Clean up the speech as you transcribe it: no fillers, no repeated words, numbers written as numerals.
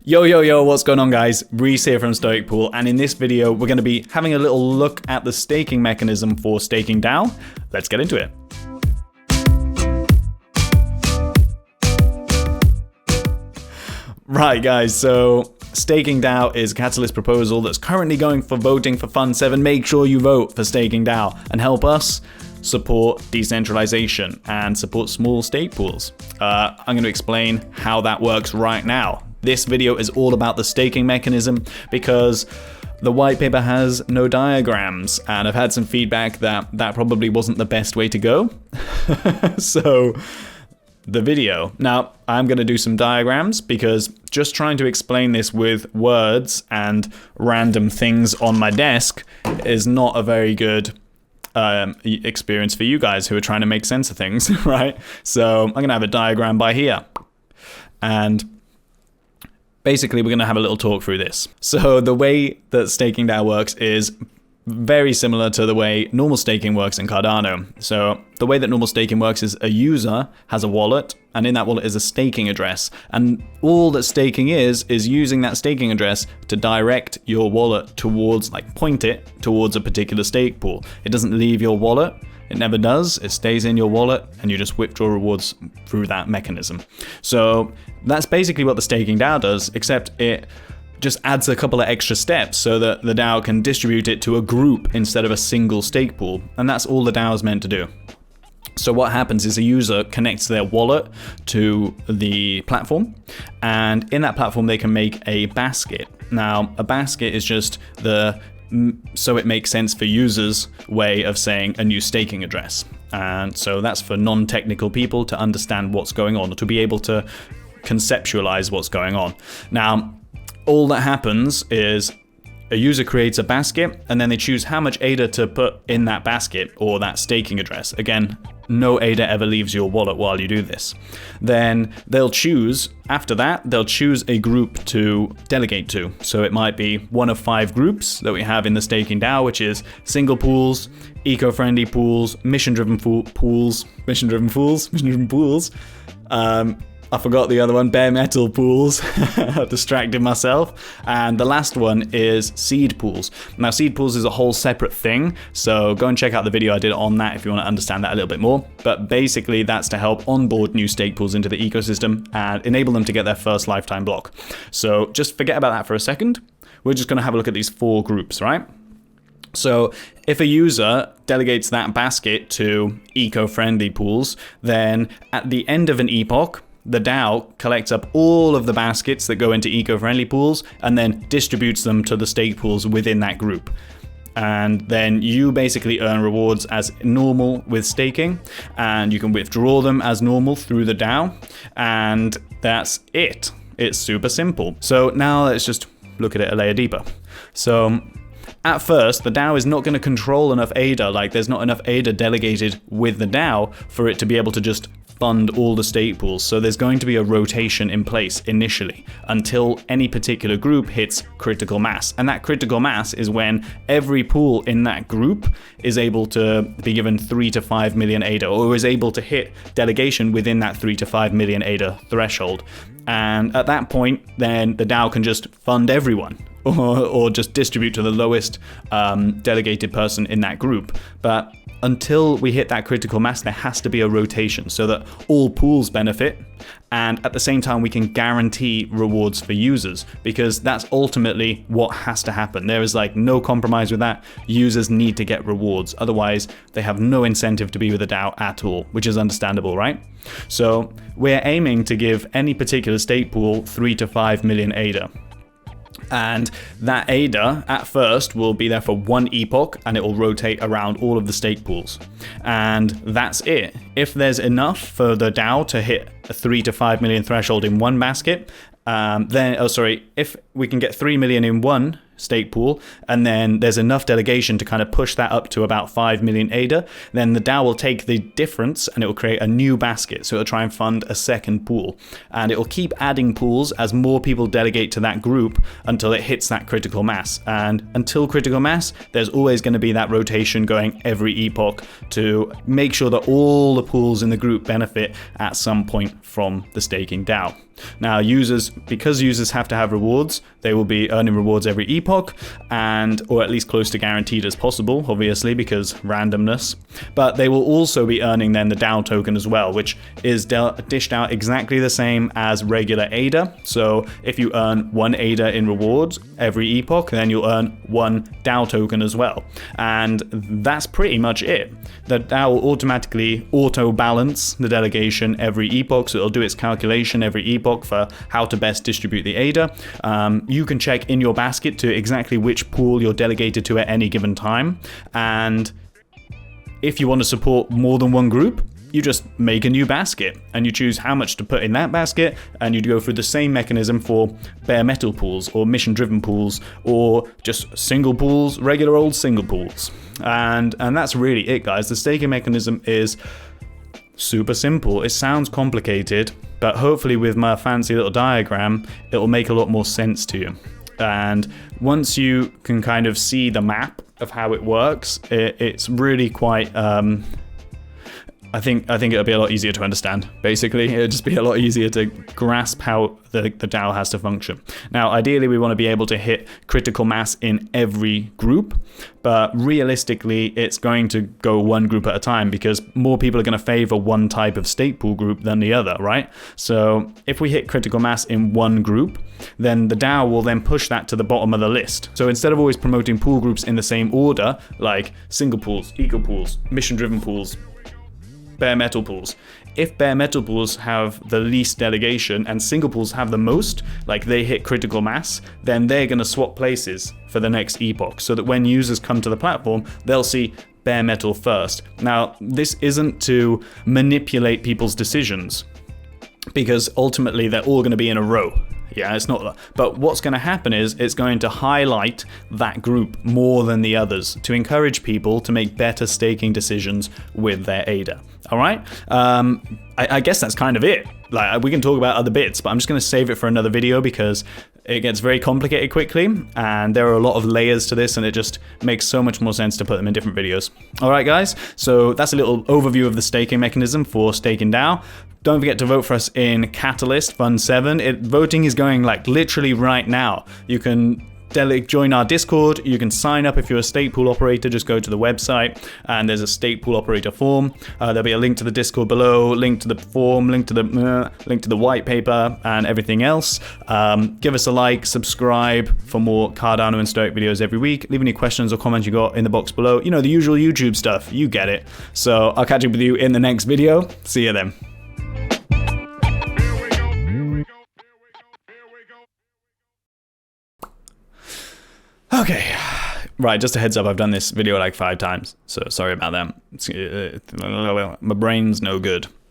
Yo, what's going on, guys? Rhys here from Stoic Pool, and in this video, we're going to be having a little look at the staking mechanism for StakingDAO. Let's get into it. Right, guys, so StakingDAO is a Catalyst proposal that's currently going for voting for Fund 7. Make sure you vote for StakingDAO and help us support decentralization and support small stake pools. I'm going to explain how that works right now. This video is all about the staking mechanism because the white paper has no diagrams, and I've had some feedback that that probably wasn't the best way to go. So the video. Now, I'm going to do some diagrams because just trying to explain this with words and random things on my desk is not a very good experience for you guys who are trying to make sense of things, right? So I'm going to have a diagram by here. And basically, we're going to have a little talk through this. So the way that StakingDAO works is very similar to the way normal staking works in Cardano. So the way that normal staking works is a user has a wallet, and in that wallet is a staking address. And all that staking is using that staking address to direct your wallet towards, point it towards a particular stake pool. It doesn't leave your wallet. It never does. It stays in your wallet, and you just withdraw rewards through that mechanism. So that's basically what the StakingDAO does, except it just adds a couple of extra steps so that the DAO can distribute it to a group instead of a single stake pool. And that's all the DAO is meant to do. So what happens is a user connects their wallet to the platform, and in that platform they can make a basket. Now, a basket is just so it makes sense for users' way of saying a new staking address. And so that's for non-technical people to understand what's going on, or to be able to conceptualize what's going on. Now, all that happens is a user creates a basket, and then they choose how much ADA to put in that basket or that staking address. Again, no ADA ever leaves your wallet while you do this. Then they'll choose, after that, they'll choose a group to delegate to. So it might be one of 5 groups that we have in the StakingDAO, which is single pools, eco-friendly pools, mission-driven pools. I forgot the other one, bare metal pools. I distracted myself. And the last one is seed pools. Now, seed pools is a whole separate thing, so go and check out the video I did on that if you want to understand that a little bit more. But basically, that's to help onboard new stake pools into the ecosystem and enable them to get their first lifetime block. So just forget about that for a second. We're just going to have a look at these 4 groups, right? So if a user delegates that basket to eco-friendly pools, then at the end of an epoch, the DAO collects up all of the baskets that go into eco-friendly pools and then distributes them to the stake pools within that group. And then you basically earn rewards as normal with staking, and you can withdraw them as normal through the DAO, and that's it. It's super simple. So now let's just look at it a layer deeper. So at first, the DAO is not going to control enough ADA, there's not enough ADA delegated with the DAO for it to be able to just fund all the stake pools. So there's going to be a rotation in place initially until any particular group hits critical mass. And that critical mass is when every pool in that group is able to be given 3 to 5 million ADA, or is able to hit delegation within that 3 to 5 million ADA threshold. And at that point, then the DAO can just fund everyone, or just distribute to the lowest delegated person in that group. But until we hit that critical mass, there has to be a rotation so that all pools benefit, and at the same time we can guarantee rewards for users, because that's ultimately what has to happen. There is no compromise with that. Users need to get rewards, otherwise they have no incentive to be with the DAO at all, which is understandable, right? So we're aiming to give any particular stake pool 3 to 5 million ADA. And that ADA at first will be there for 1 epoch, and it will rotate around all of the stake pools. And that's it. If there's enough for the DAO to hit a 3 to 5 million threshold in one basket, if we can get 3 million in one stake pool, and then there's enough delegation to kind of push that up to about 5 million ADA, then the DAO will take the difference and it will create a new basket. So it'll try and fund a second pool, and it will keep adding pools as more people delegate to that group until it hits that critical mass. And until critical mass, there's always going to be that rotation going every epoch to make sure that all the pools in the group benefit at some point from the staking DAO. Now because users have to have rewards, they will be earning rewards every epoch, or at least close to guaranteed as possible, obviously, because randomness. But they will also be earning then the DAO token as well, which is dished out exactly the same as regular ADA. So if you earn 1 ADA in rewards every epoch, then you'll earn 1 DAO token as well. And that's pretty much it. The DAO will automatically auto-balance the delegation every epoch, so it'll do its calculation every epoch for how to best distribute the ADA. You can check in your basket to exactly which pool you're delegated to at any given time, and if you want to support more than one group, you just make a new basket and you choose how much to put in that basket, and you go through the same mechanism for bare metal pools or mission driven pools or just single pools, regular old single pools. And that's really it, guys. The staking mechanism is super simple. It sounds complicated, but hopefully with my fancy little diagram, it will make a lot more sense to you. And once you can kind of see the map of how it works, it's really quite I think it'll be a lot easier to understand. Basically, it'll just be a lot easier to grasp how the DAO has to function. Now, ideally, we want to be able to hit critical mass in every group, but realistically, it's going to go one group at a time because more people are going to favor one type of stake pool group than the other, right? So if we hit critical mass in one group, then the DAO will then push that to the bottom of the list. So instead of always promoting pool groups in the same order, like single pools, eco pools, mission-driven pools, bare metal pools. If bare metal pools have the least delegation and single pools have the most, like they hit critical mass, then they're going to swap places for the next epoch so that when users come to the platform, they'll see bare metal first. Now, this isn't to manipulate people's decisions because ultimately they're all going to be in a row. Yeah, it's not. But what's going to happen is it's going to highlight that group more than the others to encourage people to make better staking decisions with their ADA. All right. I guess that's kind of it. Like, we can talk about other bits, but I'm just going to save it for another video because it gets very complicated quickly, and there are a lot of layers to this, and it just makes so much more sense to put them in different videos. All right, guys. So that's a little overview of the staking mechanism for StakingDAO. Don't forget to vote for us in Catalyst Fund 7. Voting is going like literally right now. You can join our Discord. You can sign up if you're a stake pool operator. Just go to the website and there's a stake pool operator form. There'll be a link to the Discord below, link to the form, link to the white paper and everything else. Give us a like, subscribe for more Cardano and Stoic videos every week. Leave any questions or comments you got in the box below. You know, the usual YouTube stuff. You get it. So I'll catch up with you in the next video. See you then. Okay, right, just a heads up, I've done this video like 5 times, so sorry about that. My brain's no good.